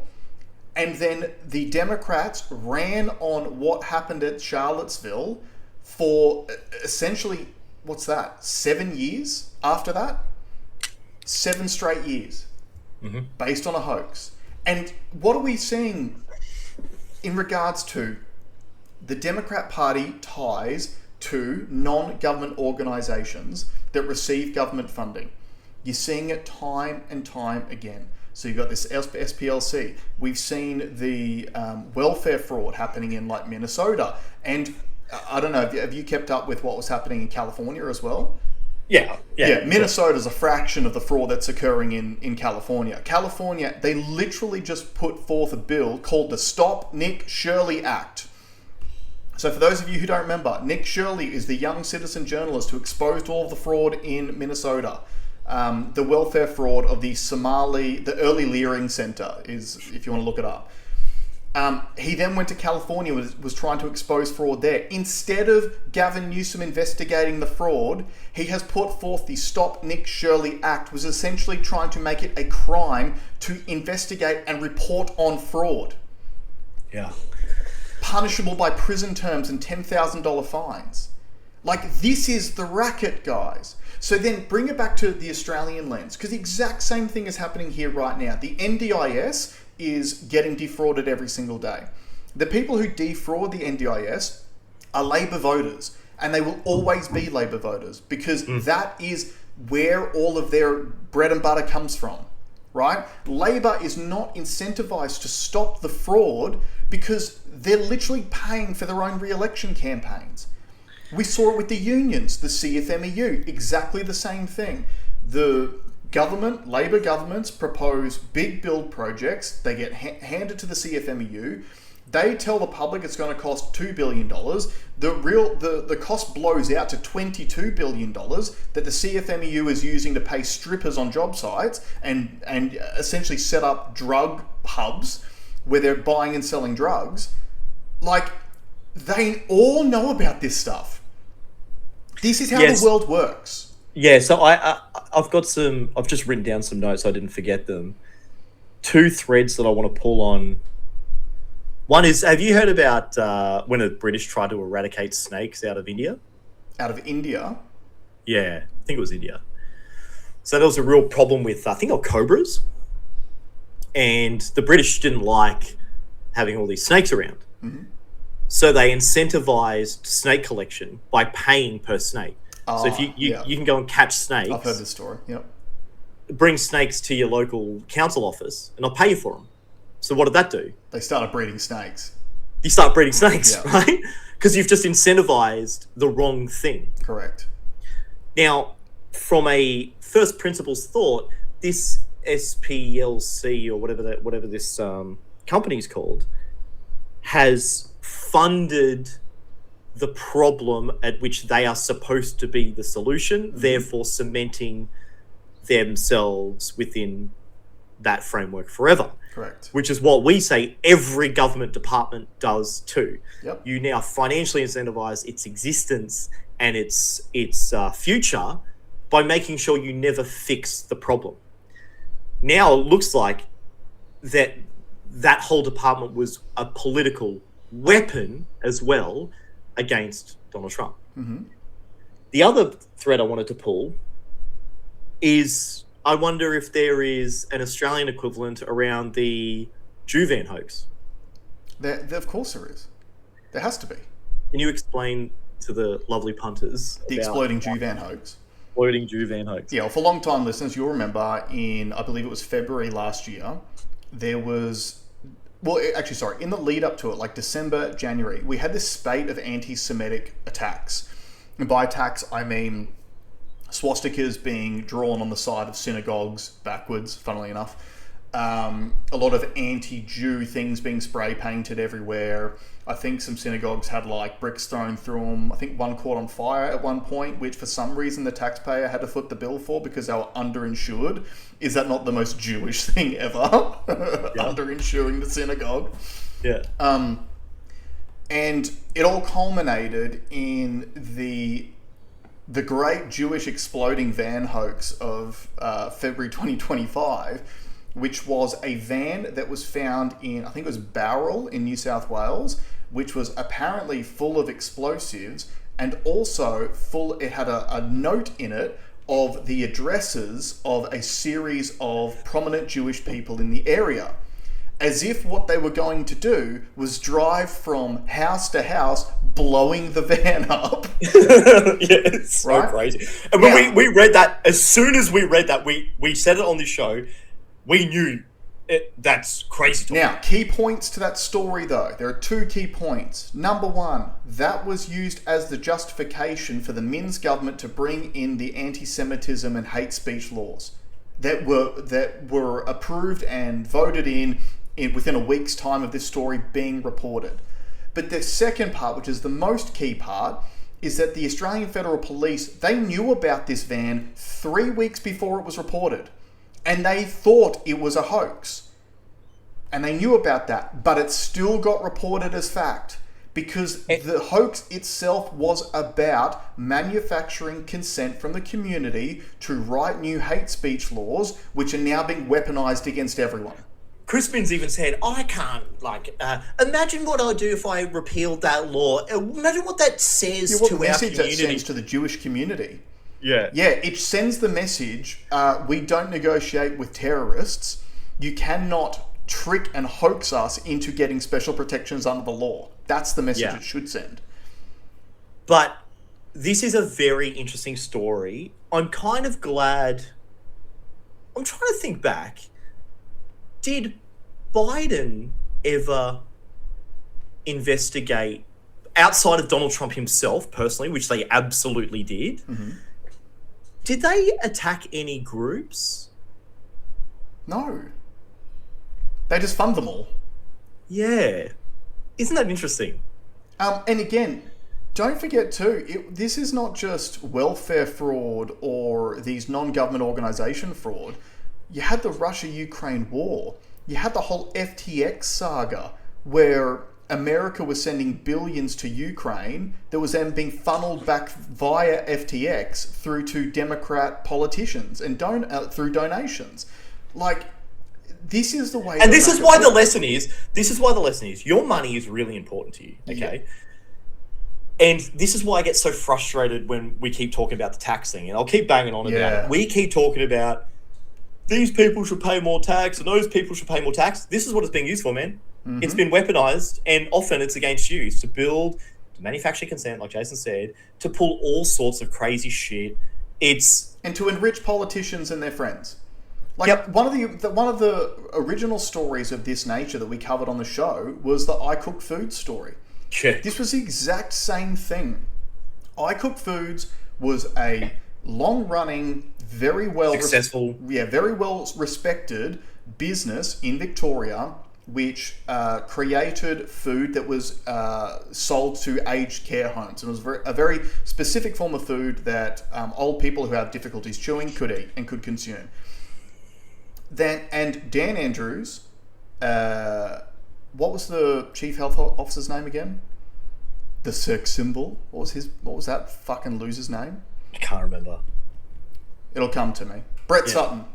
And then the Democrats ran on what happened at Charlottesville for essentially, 7 years after that? 7 straight years. Based on a hoax. And what are we seeing in regards to the Democrat Party ties to non-government organizations that receive government funding? You're seeing it time and time again. So you've got this SPLC. We've seen the welfare fraud happening in like Minnesota. And I don't know, have you kept up with what was happening in California as well? Yeah. Minnesota's a fraction of the fraud that's occurring in California. California, they literally just put forth a bill called the Stop Nick Shirley Act. So for those of you who don't remember, Nick Shirley is the young citizen journalist who exposed all of the fraud in Minnesota. The welfare fraud of the Early Leering Center is, if you want to look it up. He then went to California, was trying to expose fraud there. Instead of Gavin Newsom investigating the fraud, he has put forth the Stop Nick Shirley Act, was essentially trying to make it a crime to investigate and report on fraud. Yeah. Punishable by prison terms and $10,000 fines. Like, this is the racket, guys. So then bring it back to the Australian lens, because the exact same thing is happening here right now. The NDIS is getting defrauded every single day. The people who defraud the NDIS are Labor voters, and they will always be Labor voters, because that is where all of their bread and butter comes from, right? Labor is not incentivized to stop the fraud because they're literally paying for their own re-election campaigns. We saw it with the unions, the CFMEU, exactly the same thing. The government, Labor governments, propose big build projects. They get handed to the CFMEU. They tell the public it's going to cost $2 billion. The cost blows out to $22 billion that the CFMEU is using to pay strippers on job sites and essentially set up drug hubs where they're buying and selling drugs. Like, they all know about this stuff. This is how the world works. Yeah, so I've just written down some notes so I didn't forget them. 2 threads that I want to pull on. One is, have you heard about when the British tried to eradicate snakes out of India? Out of India? Yeah, I think it was India. So there was a real problem with, I think they were cobras. And the British didn't like having all these snakes around. Mm-hmm. So they incentivized snake collection by paying per snake. So if you can go and catch snakes. I've heard this story, yep. Bring snakes to your local council office and I'll pay you for them. So what did that do? They started breeding snakes. You start breeding snakes, right? Because you've just incentivized the wrong thing. Correct. Now, from a first principles thought, this SPLC or whatever this company is called has funded the problem at which they are supposed to be the solution, therefore cementing themselves within that framework forever. Correct. Which is what we say every government department does too. Yep. You now financially incentivize its existence and its future by making sure you never fix the problem. Now it looks like that whole department was a political weapon as well against Donald Trump. Mm-hmm. The other thread I wanted to pull is I wonder if there is an Australian equivalent around the Jew van hoax. There, of course there is. There has to be. Can you explain to the lovely punters the exploding Jew van hoax? Exploding Jew van hoax. Yeah, well, for long-time listeners, you'll remember in, I believe it was February last year, there was... Well, actually, sorry, in the lead up to it, like December, January, we had this spate of anti-Semitic attacks. And by attacks, I mean swastikas being drawn on the side of synagogues backwards, funnily enough. A lot of anti-Jew things being spray painted everywhere. I think some synagogues had like bricks thrown through them. I think one caught on fire at one point, which for some reason the taxpayer had to foot the bill for because they were underinsured. Is that not the most Jewish thing ever? Underinsuring the synagogue. Yeah. And it all culminated in the great Jewish exploding van hoax of February 2025, which was a van that was found in, I think it was Bowral in New South Wales, which was apparently full of explosives and also it had a note in it of the addresses of a series of prominent Jewish people in the area. As if what they were going to do was drive from house to house, blowing the van up. Yeah, it's so right? crazy. And when we read that, as soon as we read that, we said it on this show, we knew that's crazy talk. Now, key points to that story, though. There are two key points. Number one, that was used as the justification for the Min's government to bring in the anti-Semitism and hate speech laws that were approved and voted in within a week's time of this story being reported. But the second part, which is the most key part, is that the Australian Federal Police, they knew about this van 3 weeks before it was reported. And they thought it was a hoax. And they knew about that, but it still got reported as fact because the hoax itself was about manufacturing consent from the community to write new hate speech laws, which are now being weaponized against everyone. Crispin's even said, I can't, imagine what I'd do if I repealed that law. Imagine what that says to our community. What message that sends to the Jewish community. Yeah. Yeah, it sends the message, we don't negotiate with terrorists. You cannot trick and hoax us into getting special protections under the law. That's the message it should send. But this is a very interesting story. I'm kind of glad... I'm trying to think back. Did Biden ever investigate, outside of Donald Trump himself personally, which they absolutely did, did they attack any groups? No. They just fund them all. Yeah. Isn't that interesting? And again, don't forget too, this is not just welfare fraud or these non-government organisation fraud. You had the Russia-Ukraine war. You had the whole FTX saga where America was sending billions to Ukraine that was then being funneled back via FTX through to Democrat politicians and through donations. Like, this is the way... And this is why the lesson is, your money is really important to you, okay? Yeah. And this is why I get so frustrated when we keep talking about the tax thing, and I'll keep banging on about it. We keep talking about these people should pay more tax and those people should pay more tax. This is what it's being used for, man. It's been weaponized, and often it's against you. It's to build manufacturing consent, like Jason said, to pull all sorts of crazy shit. And to enrich politicians and their friends. Like one of the original stories of this nature that we covered on the show was the I Cook Foods story. Yeah. This was the exact same thing. I Cook Foods was a long-running, very well successful, very well respected business in Victoria, which created food that was sold to aged care homes, and it was a very specific form of food that old people who have difficulties chewing could eat and could consume. And Dan Andrews, what was the chief health officer's name again? The sex symbol. What was that fucking loser's name? I can't remember. It'll come to me. Brett Sutton.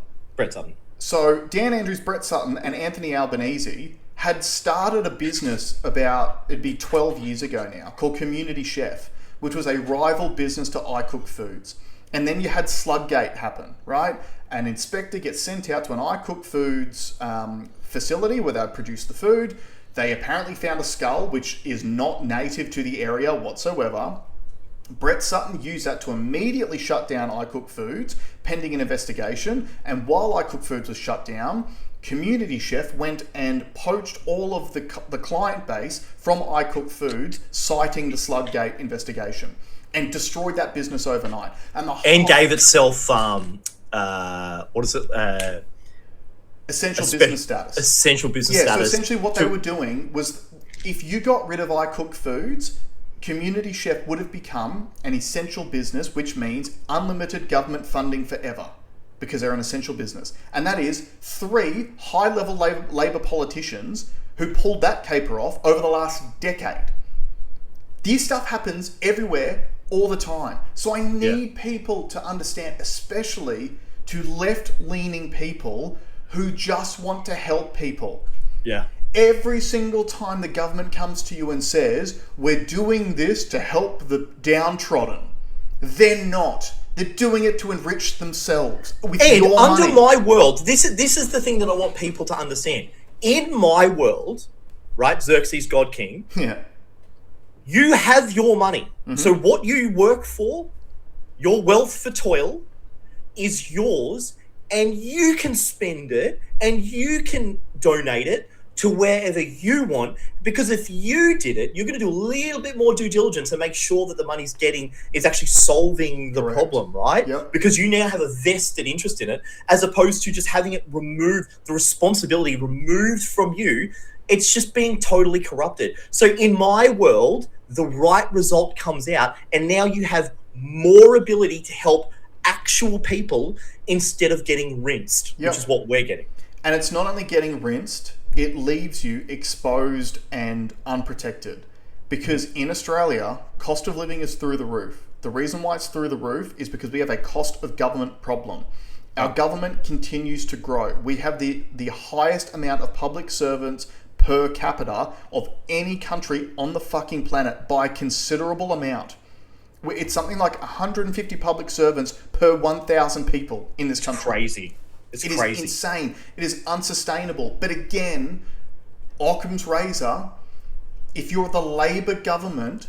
So Dan Andrews, Brett Sutton, and Anthony Albanese had started a business it'd be 12 years ago now, called Community Chef, which was a rival business to I Cook Foods. And then you had Sludgate happen, right? An inspector gets sent out to an iCook Foods facility where they produce the food. They apparently found a skull, which is not native to the area whatsoever. Brett Sutton used that to immediately shut down iCook Foods, pending an investigation. And while iCook Foods was shut down, Community Chef went and poached all of the client base from iCook Foods, citing the Sludgate investigation, and destroyed that business overnight. And gave itself, what is it? Essential business status. Essential business status. Yeah, so essentially what they were doing was, if you got rid of iCook Foods, Community Chef would have become an essential business, which means unlimited government funding forever, because they're an essential business. And that is 3 high-level Labour politicians who pulled that caper off over the last decade. This stuff happens everywhere all the time. So I need people to understand, especially to left-leaning people who just want to help people. Yeah. Every single time the government comes to you and says, we're doing this to help the downtrodden, they're not. They're doing it to enrich themselves with your money. My world, this is the thing that I want people to understand. In my world, right, Xerxes, God King, you have your money. Mm-hmm. So what you work for, your wealth for toil, is yours, and you can spend it and you can donate it to wherever you want, because if you did it, you're going to do a little bit more due diligence and make sure that the money's is actually solving the problem, right? Yep. Because you now have a vested interest in it, as opposed to just having it removed, the responsibility removed from you. It's just being totally corrupted. So in my world, the right result comes out, and now you have more ability to help actual people instead of getting rinsed, which is what we're getting. And it's not only getting rinsed, it leaves you exposed and unprotected. Because in Australia, cost of living is through the roof. The reason why it's through the roof is because we have a cost of government problem. Our government continues to grow. We have the highest amount of public servants per capita of any country on the fucking planet by a considerable amount. It's something like 150 public servants per 1,000 people in this country. Crazy. It's crazy. It is insane. It is unsustainable. But again, Occam's razor, if you're the Labor government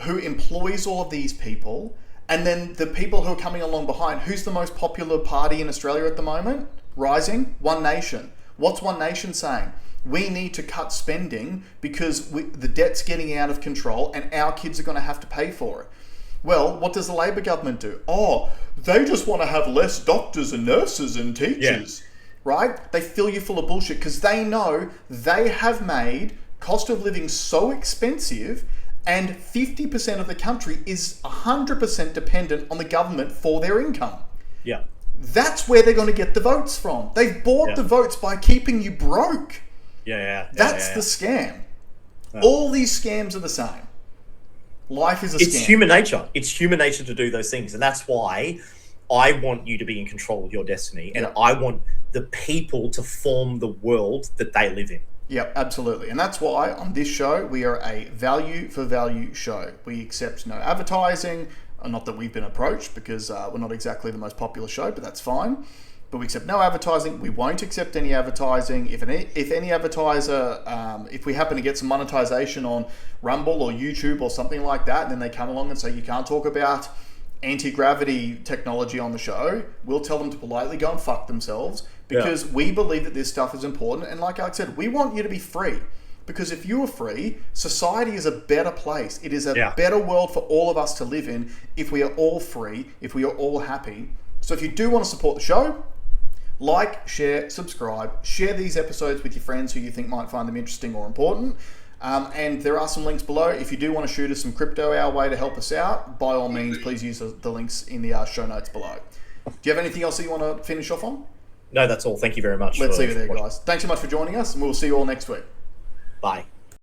who employs all of these people, and then the people who are coming along behind, who's the most popular party in Australia at the moment? Rising? One Nation. What's One Nation saying? We need to cut spending because the debt's getting out of control and our kids are going to have to pay for it. Well, what does the Labor government do? Oh, they just want to have less doctors and nurses and teachers, right? They fill you full of bullshit because they know they have made cost of living so expensive, and 50% of the country is 100% dependent on the government for their income. Yeah. That's where they're going to get the votes from. They've bought the votes by keeping you broke. That's the scam. All these scams are the same. Life is a scam. It's human nature. It's human nature to do those things. And that's why I want you to be in control of your destiny. And I want the people to form the world that they live in. Yeah, absolutely. And that's why on this show, we are a value for value show. We accept no advertising. Not that we've been approached, because we're not exactly the most popular show, but that's fine. But we accept no advertising. We won't accept any advertising. If any advertiser, if we happen to get some monetization on Rumble or YouTube or something like that, and then they come along and say you can't talk about anti-gravity technology on the show, we'll tell them to politely go and fuck themselves, because we believe that this stuff is important. And like I said, we want you to be free. Because if you are free, society is a better place. It is a better world for all of us to live in if we are all free, if we are all happy. So if you do want to support the show, like, share, subscribe, share these episodes with your friends who you think might find them interesting or important. And there are some links below. If you do want to shoot us some crypto our way to help us out, by all means, please use the links in the show notes below. Do you have anything else that you want to finish off on? No, that's all. Thank you very much. Let's leave it there, guys. Thanks so much for joining us, and we'll see you all next week. Bye.